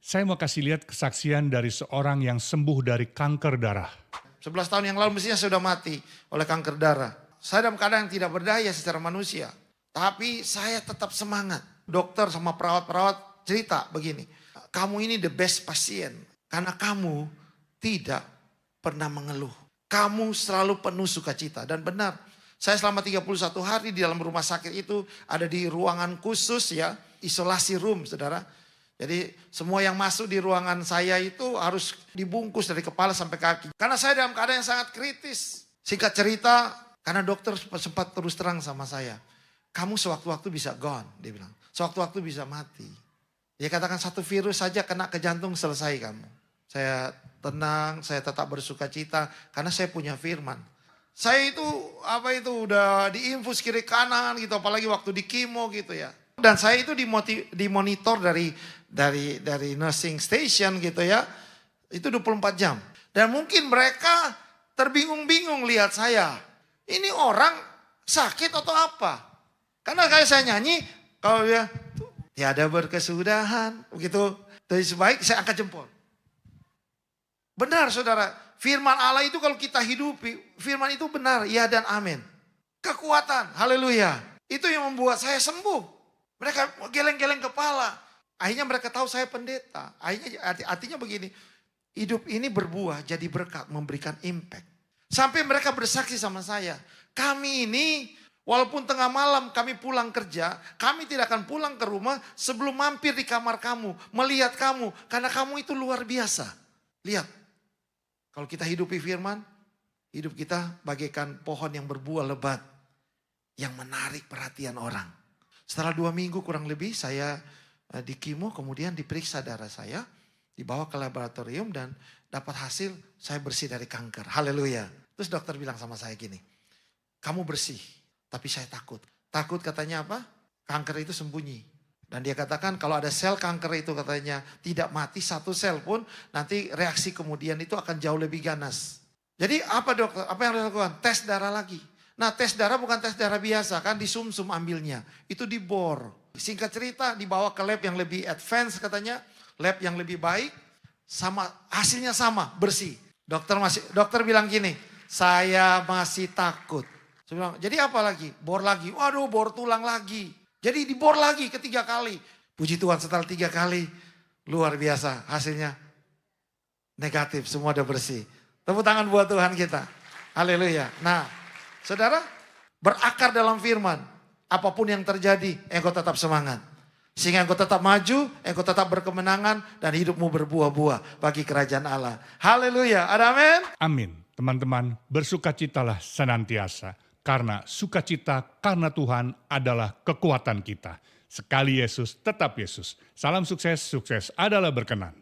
Saya mau kasih lihat kesaksian dari seorang yang sembuh dari kanker darah. 11 tahun yang lalu mestinya sudah mati oleh kanker darah. Saya dalam keadaan yang tidak berdaya secara manusia. Tapi saya tetap semangat. Dokter sama perawat-perawat cerita begini. Kamu ini the best pasien. Karena kamu tidak pernah mengeluh. Kamu selalu penuh sukacita. Dan benar, saya selama 31 hari di dalam rumah sakit itu ada di ruangan khusus ya. Isolasi room, saudara. Jadi semua yang masuk di ruangan saya itu harus dibungkus dari kepala sampai kaki. Karena saya dalam keadaan yang sangat kritis. Singkat cerita, karena dokter sempat terus terang sama saya. Kamu sewaktu-waktu bisa gone, dia bilang. Sewaktu-waktu bisa mati. Dia katakan satu virus saja kena ke jantung selesai kamu. Saya tenang, saya tetap bersuka cita karena saya punya firman. Saya itu udah diinfus kiri kanan gitu, apalagi waktu di kimo gitu ya. Dan saya itu dimonitor dari nursing station gitu ya. Itu 24 jam. Dan mungkin mereka terbingung-bingung lihat saya. Ini orang sakit atau apa? Karena kayak saya nyanyi, kalau dia tiada berkesudahan, begitu. Dari sebaik saya angkat jempol. Benar saudara, firman Allah itu kalau kita hidupi, firman itu benar, ya dan amin. Kekuatan, haleluya. Itu yang membuat saya sembuh. Mereka geleng-geleng kepala. Akhirnya mereka tahu saya pendeta. Akhirnya artinya begini. Hidup ini berbuah jadi berkat, memberikan impact. Sampai mereka bersaksi sama saya. Kami ini walaupun tengah malam kami pulang kerja. Kami tidak akan pulang ke rumah sebelum mampir di kamar kamu. Melihat kamu. Karena kamu itu luar biasa. Lihat. Kalau kita hidupi firman. Hidup kita bagaikan pohon yang berbuah lebat. Yang menarik perhatian orang. Setelah 2 minggu kurang lebih saya di kimo, kemudian diperiksa darah saya, dibawa ke laboratorium dan dapat hasil saya bersih dari kanker. Haleluya. Terus dokter bilang sama saya gini, kamu bersih, tapi saya takut. Takut katanya apa? Kanker itu sembunyi. Dan dia katakan kalau ada sel kanker itu katanya tidak mati satu sel pun, nanti reaksi kemudian itu akan jauh lebih ganas. Jadi apa dokter? Apa yang harus dilakukan? Tes darah lagi. Nah tes darah bukan tes darah biasa kan, di sumsum ambilnya. Itu dibor. Singkat cerita dibawa ke lab yang lebih advance katanya. Lab yang lebih baik. Sama hasilnya sama, bersih. Dokter bilang gini, saya masih takut. Saya bilang, jadi apa lagi? Bor lagi. Waduh bor tulang lagi. Jadi dibor lagi ketiga kali. Puji Tuhan setelah 3 kali. Luar biasa hasilnya. Negatif, semua udah bersih. Tepuk tangan buat Tuhan kita. Haleluya. Nah. Saudara, berakar dalam firman. Apapun yang terjadi, engkau tetap semangat. Sehingga engkau tetap maju, engkau tetap berkemenangan, dan hidupmu berbuah-buah bagi kerajaan Allah. Haleluya, ada amin? Amin. Teman-teman, bersukacitalah senantiasa. Karena sukacita karena Tuhan adalah kekuatan kita. Sekali Yesus, tetap Yesus. Salam sukses, sukses adalah berkenan.